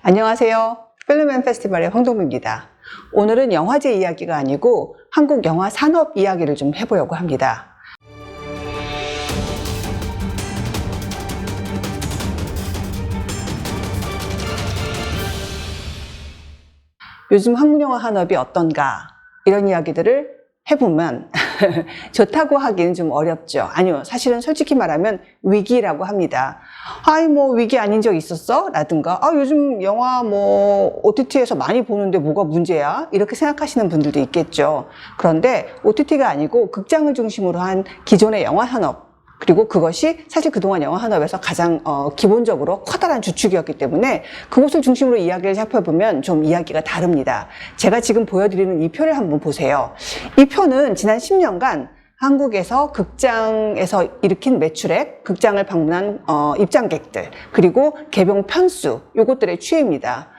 안녕하세요. 필름 & 페스티벌의 황동무입니다. 오늘은 영화제 이야기가 아니고 한국 영화 산업 이야기를 좀 해보려고 합니다. 요즘 한국 영화 산업이 어떤가 이런 이야기들을 해보면 좋다고 하기는 좀 어렵죠. 아니요, 사실은 솔직히 말하면 위기라고 합니다. 아이 뭐 위기 아닌 적 있었어? 라든가 요즘 영화 뭐 OTT에서 많이 보는데 뭐가 문제야? 이렇게 생각하시는 분들도 있겠죠. 그런데 OTT가 아니고 극장을 중심으로 한 기존의 영화 산업, 그리고 그것이 사실 그동안 영화 산업에서 가장 기본적으로 커다란 주축이었기 때문에 그것을 중심으로 이야기를 살펴보면 좀 이야기가 다릅니다. 제가 지금 보여드리는 이 표를 한번 보세요. 이 표는 지난 10년간 한국에서 극장에서 일으킨 매출액, 극장을 방문한 입장객들, 그리고 개봉 편수, 요것들의 추이입니다.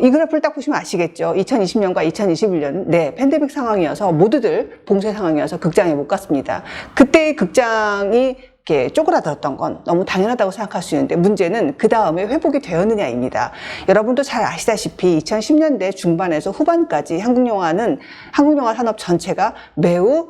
이 그래프를 딱 보시면 아시겠죠. 2020년과 2021년, 팬데믹 상황이어서 모두들 봉쇄 상황이어서 극장에 못 갔습니다. 그때 극장이 이렇게 쪼그라들었던 건 너무 당연하다고 생각할 수 있는데 문제는 그 다음에 회복이 되었느냐입니다. 여러분도 잘 아시다시피 2010년대 중반에서 후반까지 한국 영화 산업 전체가 매우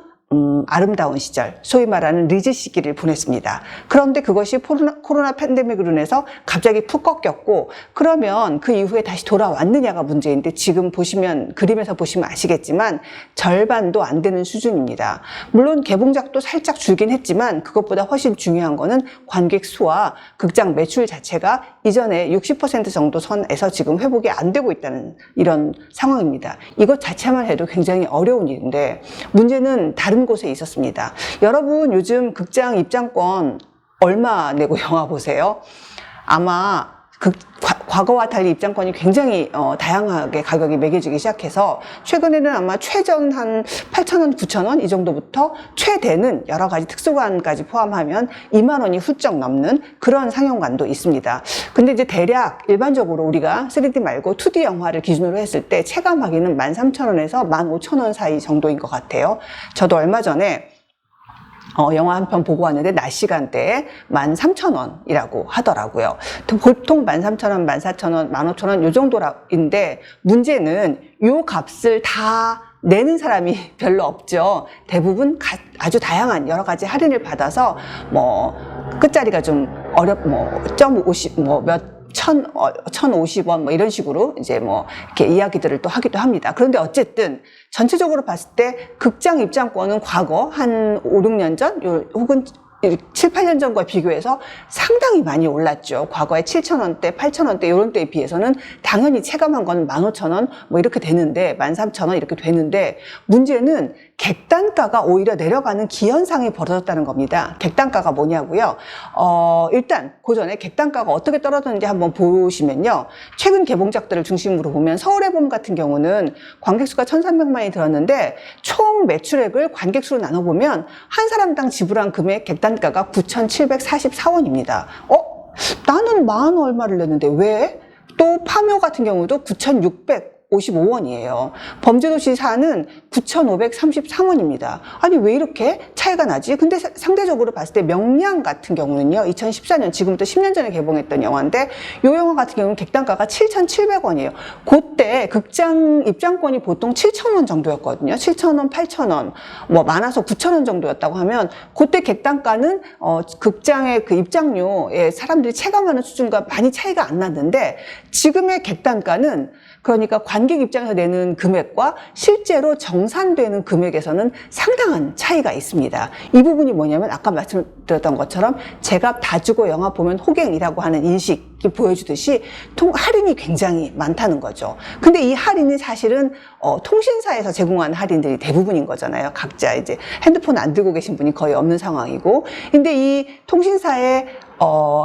아름다운 시절, 소위 말하는 리즈 시기를 보냈습니다. 그런데 그것이 코로나 팬데믹으로 인해서 갑자기 푹 꺾였고, 그러면 그 이후에 다시 돌아왔느냐가 문제인데, 지금 보시면, 그림에서 보시면 아시겠지만 절반도 안 되는 수준입니다. 물론 개봉작도 살짝 줄긴 했지만 그것보다 훨씬 중요한 거는 관객 수와 극장 매출 자체가 이전에 60% 정도 선에서 지금 회복이 안 되고 있다는 이런 상황입니다. 이것 자체만 해도 굉장히 어려운 일인데 문제는 다른 곳에 있었습니다. 여러분 요즘 극장 입장권 얼마 내고 영화 보세요? 아마 과거와 달리 입장권이 굉장히 다양하게 가격이 매겨지기 시작해서 최근에는 아마 최전 한 8,000원, 9,000원 이 정도부터 최대는 여러 가지 특수관까지 포함하면 2만 원이 훌쩍 넘는 그런 상영관도 있습니다. 근데 이제 대략 일반적으로 우리가 3D 말고 2D 영화를 기준으로 했을 때 체감하기는 13,000원에서 15,000원 사이 정도인 것 같아요. 저도 얼마 전에 영화 한 편 보고 왔는데 낮 시간대에 13,000원이라고 하더라고요. 보통 13,000원, 14,000원, 15,000원 요 정도인데 문제는 요 값을 다 내는 사람이 별로 없죠. 대부분 아주 다양한 여러 가지 할인을 받아서 뭐 끝자리가 좀 .50 1,050원 뭐 이런 식으로 이제 뭐 이렇게 이야기들을 또 하기도 합니다. 그런데 어쨌든 전체적으로 봤을 때 극장 입장권은 과거 한 5, 6년 전 혹은 7, 8년 전과 비교해서 상당히 많이 올랐죠. 과거에 7,000원대, 8,000원대 이런 때에 비해서는 당연히 체감한 건 15,000원 뭐 이렇게 되는데 13,000원 이렇게 되는데 문제는 객단가가 오히려 내려가는 기현상이 벌어졌다는 겁니다. 객단가가 뭐냐고요? 일단 그 전에 객단가가 어떻게 떨어졌는지 한번 보시면요. 최근 개봉작들을 중심으로 보면 서울의 봄 같은 경우는 관객수가 1,300만이 들었는데 총 매출액을 관객수로 나눠보면 한 사람당 지불한 금액 객단가가 9,744원입니다. 나는 10,000원 얼마를 냈는데 왜? 또 파묘 같은 경우도 9,655원이에요. 범죄도시 4는 9,533원입니다. 아니 왜 이렇게 차이가 나지? 근데 상대적으로 봤을 때 명량 같은 경우는요. 2014년 지금부터 10년 전에 개봉했던 영화인데 이 영화 같은 경우는 객단가가 7,700원이에요. 그때 극장 입장권이 보통 7,000원 정도였거든요. 7,000원, 8,000원 뭐 많아서 9,000원 정도였다고 하면 그때 객단가는 극장의 그 입장료에 사람들이 체감하는 수준과 많이 차이가 안 났는데 지금의 객단가는 그러니까 관객 입장에서 내는 금액과 실제로 정산되는 금액에서는 상당한 차이가 있습니다. 이 부분이 뭐냐면 아까 말씀드렸던 것처럼 제값 다 주고 영화 보면 호갱이라고 하는 인식이 보여주듯이 할인이 굉장히 많다는 거죠. 근데 이 할인이 사실은 통신사에서 제공하는 할인들이 대부분인 거잖아요. 각자 이제 핸드폰 안 들고 계신 분이 거의 없는 상황이고. 근데 이 통신사의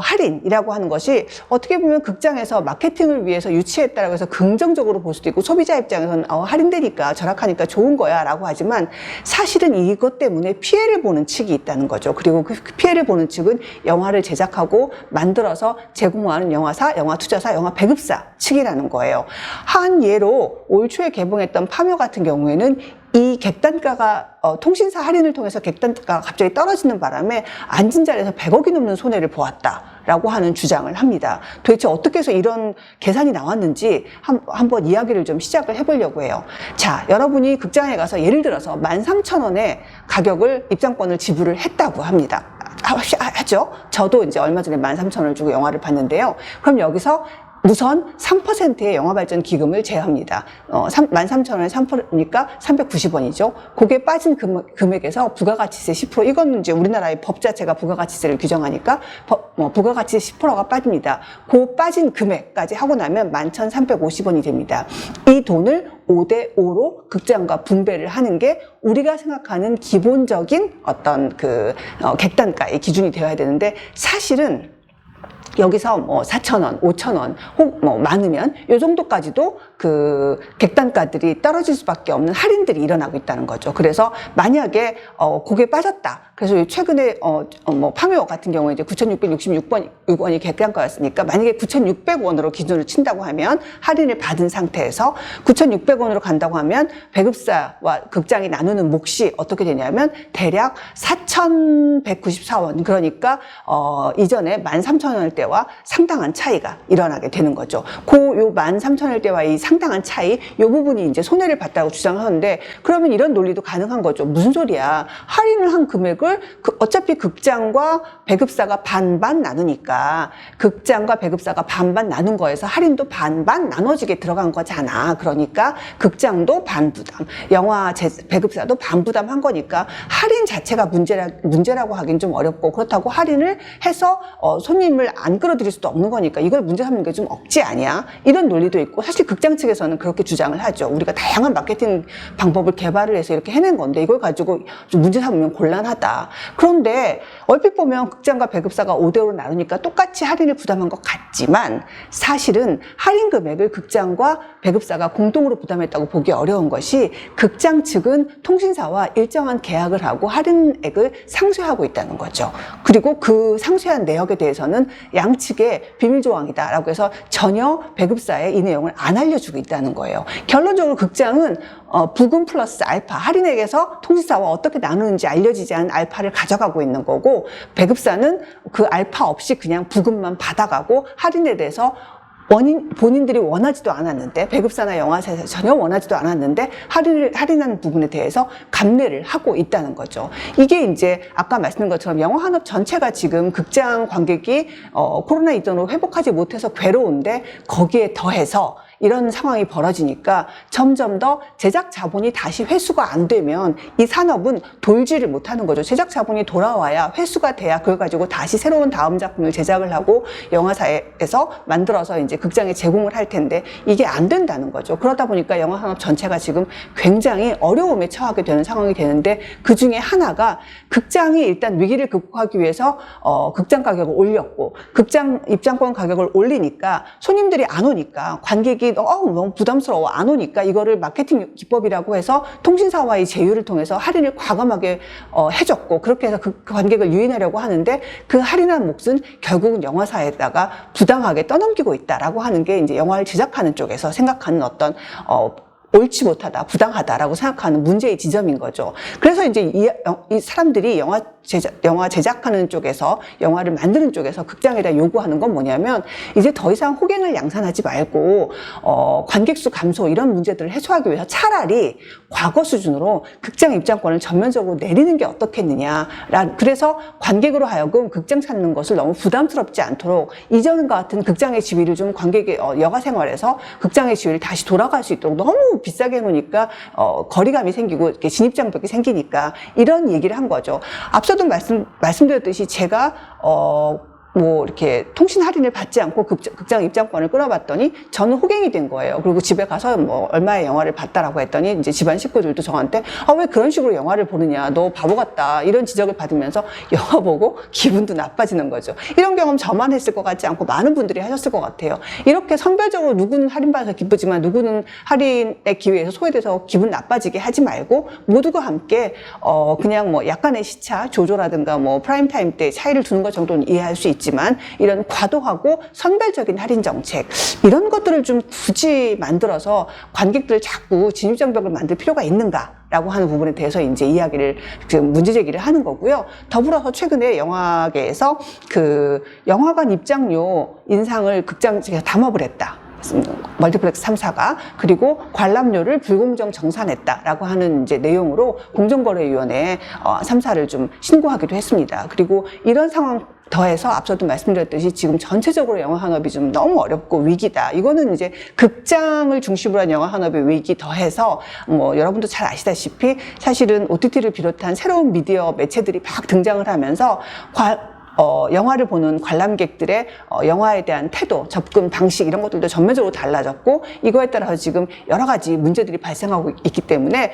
할인이라고 하는 것이 어떻게 보면 극장에서 마케팅을 위해서 유치했다라고 해서 긍정적으로 볼 수도 있고 소비자 입장에서는 할인되니까 절약하니까 좋은 거야 라고 하지만 사실은 이것 때문에 피해를 보는 측이 있다는 거죠. 그리고 그 피해를 보는 측은 영화를 제작하고 만들어서 제공하는 영화사, 영화투자사, 영화 배급사 측이라는 거예요. 한 예로 올 초에 개봉했던 파묘 같은 경우에는 이 객단가가 통신사 할인을 통해서 객단가가 갑자기 떨어지는 바람에 앉은 자리에서 100억이 넘는 손해를 보았다라고 하는 주장을 합니다. 도대체 어떻게 해서 이런 계산이 나왔는지 한번 이야기를 좀 시작을 해보려고 해요. 자, 여러분이 극장에 가서 예를 들어서 13,000원의 가격을 입장권을 지불을 했다고 합니다. 하죠. 저도 이제 얼마 전에 13,000원을 주고 영화를 봤는데요. 그럼 여기서 우선 3%의 영화발전 기금을 제외합니다. 13,000원에 3%니까 390원이죠. 거기에 빠진 금액에서 부가가치세 10%, 이건 이제 우리나라의 법 자체가 부가가치세를 규정하니까 부가가치세 10%가 빠집니다. 그 빠진 금액까지 하고 나면 11,350원이 됩니다. 이 돈을 5대5로 극장과 분배를 하는 게 우리가 생각하는 기본적인 어떤 객단가의 기준이 되어야 되는데, 사실은 여기서 4,000원, 5,000원, 혹 많으면 요 정도까지도 객단가들이 떨어질 수밖에 없는 할인들이 일어나고 있다는 거죠. 그래서 만약에 그게 빠졌다. 그래서 최근에 파묘 같은 경우에 이제 9,666원이 객단가였으니까, 만약에 9,600원으로 기준을 친다고 하면, 할인을 받은 상태에서 9,600원으로 간다고 하면 배급사와 극장이 나누는 몫이 어떻게 되냐면 대략 4,194원, 그러니까 이전에 13,000원일 때와 상당한 차이가 일어나게 되는 거죠. 요 13,000원일 때와 이 상당한 차이, 요 부분이 이제 손해를 봤다고 주장하는데, 그러면 이런 논리도 가능한 거죠. 무슨 소리야? 할인을 한 금액을 어차피 극장과 배급사가 반반 나누니까, 극장과 배급사가 반반 나눈 거에서 할인도 반반 나눠지게 들어간 거잖아. 그러니까 극장도 반부담, 배급사도 반부담한 거니까 할인 자체가 문제라고 하긴 좀 어렵고, 그렇다고 할인을 해서 손님을 안 끌어들일 수도 없는 거니까 이걸 문제 삼는 게 좀 억지 아니야? 이런 논리도 있고, 사실 극장 측에서는 그렇게 주장을 하죠. 우리가 다양한 마케팅 방법을 개발을 해서 이렇게 해낸 건데 이걸 가지고 좀 문제 삼으면 곤란하다. 그런데 얼핏 보면 극장과 배급사가 5대5로 나누니까 똑같이 할인을 부담한 것 같지만, 사실은 할인 금액을 극장과 배급사가 공동으로 부담했다고 보기 어려운 것이, 극장 측은 통신사와 일정한 계약을 하고 할인액을 상쇄하고 있다는 거죠. 그리고 그 상쇄한 내역에 대해서는 양측의 비밀조항이다라고 해서 전혀 배급사에 이 내용을 안 알려주고 있다는 거예요. 결론적으로 극장은 부금 플러스 알파, 할인액에서 통신사와 어떻게 나누는지 알려지지 않은 알파를 가져가고 있는 거고, 배급사는 그 알파 없이 그냥 부금만 받아가고, 할인에 대해서 본인들이 원하지도 않았는데, 배급사나 영화사에서 전혀 원하지도 않았는데 할인한 부분에 대해서 감내를 하고 있다는 거죠. 이게 이제 아까 말씀드린 것처럼 영화산업 전체가 지금 극장 관객이 코로나 이전으로 회복하지 못해서 괴로운데, 거기에 더해서 이런 상황이 벌어지니까 점점 더 제작 자본이 다시 회수가 안 되면 이 산업은 돌지를 못하는 거죠. 제작 자본이 돌아와야, 회수가 돼야 그걸 가지고 다시 새로운 다음 작품을 제작을 하고 영화사에서 만들어서 이제 극장에 제공을 할 텐데, 이게 안 된다는 거죠. 그러다 보니까 영화 산업 전체가 지금 굉장히 어려움에 처하게 되는 상황이 되는데, 그 중에 하나가 극장이 일단 위기를 극복하기 위해서 극장 가격을 올렸고, 극장 입장권 가격을 올리니까 손님들이 안 오니까, 관객이 너무 부담스러워 안 오니까, 이거를 마케팅 기법이라고 해서 통신사와의 제휴를 통해서 할인을 과감하게 해줬고, 그렇게 해서 그 관객을 유인하려고 하는데, 그 할인한 몫은 결국은 영화사에다가 부당하게 떠넘기고 있다라고 하는 게 이제 영화를 제작하는 쪽에서 생각하는 어떤 옳지 못하다, 부당하다라고 생각하는 문제의 지점인 거죠. 그래서 이제 이 사람들이 영화 제작하는 쪽에서, 영화를 만드는 쪽에서 극장에다 요구하는 건 뭐냐면, 이제 더 이상 호갱을 양산하지 말고 관객 수 감소 이런 문제들을 해소하기 위해서 차라리 과거 수준으로 극장 입장권을 전면적으로 내리는 게 어떻겠느냐. 그래서 관객으로 하여금 극장 찾는 것을 너무 부담스럽지 않도록 이전과 같은 극장의 지위를 좀, 관객의 여가 생활에서 극장의 지위를 다시 돌아갈 수 있도록, 너무 비싸게 해놓으니까 거리감이 생기고 이렇게 진입장벽이 생기니까 이런 얘기를 한 거죠. 앞서도 말씀드렸듯이 제가 이렇게 통신 할인을 받지 않고 극장 입장권을 끊어봤더니 저는 호갱이 된 거예요. 그리고 집에 가서 얼마의 영화를 봤다라고 했더니 이제 집안 식구들도 저한테 왜 그런 식으로 영화를 보느냐, 너 바보 같다, 이런 지적을 받으면서 영화 보고 기분도 나빠지는 거죠. 이런 경험 저만 했을 것 같지 않고 많은 분들이 하셨을 것 같아요. 이렇게 선별적으로 누구는 할인받아서 기쁘지만 누구는 할인의 기회에서 소외돼서 기분 나빠지게 하지 말고, 모두가 함께 그냥 약간의 시차 조조라든가 프라임타임 때 차이를 두는 것 정도는 이해할 수 있지만, 이런 과도하고 선별적인 할인 정책, 이런 것들을 좀 굳이 만들어서 관객들을 자꾸 진입장벽을 만들 필요가 있는가? 라고 하는 부분에 대해서 이제 이야기를, 지금 문제 제기를 하는 거고요. 더불어서 최근에 영화계에서 그 영화관 입장료 인상을 극장에서 담합을 했다. 멀티플렉스 3사가. 그리고 관람료를 불공정 정산했다라고 하는 이제 내용으로 공정거래위원회에 3사를 좀 신고하기도 했습니다. 그리고 이런 상황 더해서 앞서도 말씀드렸듯이 지금 전체적으로 영화 산업이 좀 너무 어렵고 위기다. 이거는 이제 극장을 중심으로 한 영화 산업의 위기 더해서 뭐 여러분도 잘 아시다시피 사실은 OTT를 비롯한 새로운 미디어 매체들이 막 등장을 하면서 영화를 보는 관람객들의 영화에 대한 태도, 접근 방식 이런 것들도 전면적으로 달라졌고 이거에 따라서 지금 여러 가지 문제들이 발생하고 있기 때문에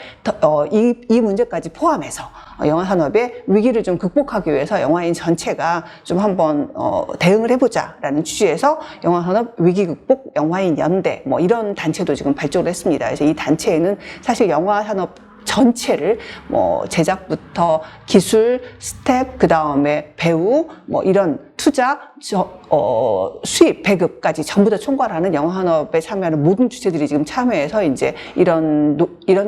이 문제까지 포함해서 영화 산업의 위기를 좀 극복하기 위해서 영화인 전체가 좀 한번 대응을 해보자라는 취지에서 영화 산업 위기 극복 영화인 연대 뭐 이런 단체도 지금 발족을 했습니다. 그래서 이 단체에는 사실 영화 산업 전체를 뭐 제작부터 기술, 스텝, 그 다음에 배우, 뭐 이런 투자, 수입, 배급까지 전부 다 총괄하는 영화 산업에 참여하는 모든 주체들이 지금 참여해서 이제 이런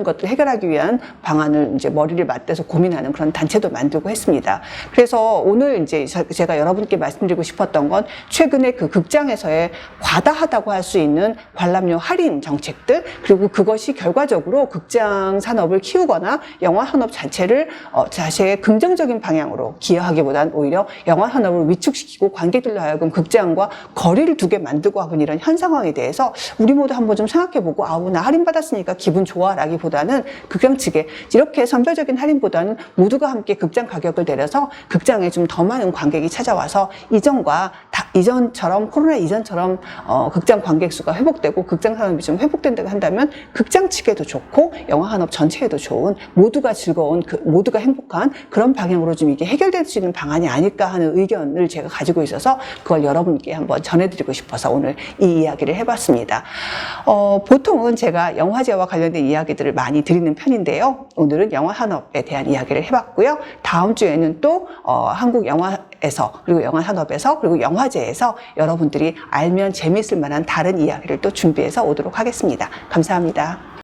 것들을 해결하기 위한 방안을 이제 머리를 맞대서 고민하는 그런 단체도 만들고 했습니다. 그래서 오늘 이제 제가 여러분께 말씀드리고 싶었던 건 최근에 그 극장에서의 과다하다고 할 수 있는 관람료 할인 정책들, 그리고 그것이 결과적으로 극장 산업을 키우거나 영화 산업 자체를 자체의 긍정적인 방향으로 기여하기보다는 오히려 영화 산업을 위축시키고 관객들로 하여금 극장과 거리를 두게 만들고 하는 이런 현 상황에 대해서 우리 모두 한번 좀 생각해보고 나 할인받았으니까 기분 좋아라기보다는 극장 측에 이렇게 선별적인 할인보다는 모두가 함께 극장 가격을 내려서 극장에 좀 더 많은 관객이 찾아와서 이전처럼 코로나 이전처럼 극장 관객 수가 회복되고 극장 산업이 좀 회복된다고 한다면 극장 측에도 좋고 영화 산업 전체에도 좋은 모두가 즐거운 모두가 행복한 그런 방향으로 좀 이게 해결될 수 있는 방안이 아닐까 하는 의견을 제가 가지고 있어서 그걸 여러분께 한번 전해드리고 싶어서 오늘 이 이야기를 해봤습니다. 보통은 제가 영화제와 관련된 이야기들을 많이 드리는 편인데요. 오늘은 영화 산업에 대한 이야기를 해봤고요. 다음 주에는 또 한국 영화에서 그리고 영화 산업에서 그리고 영화제에서 여러분들이 알면 재미있을 만한 다른 이야기를 또 준비해서 오도록 하겠습니다. 감사합니다.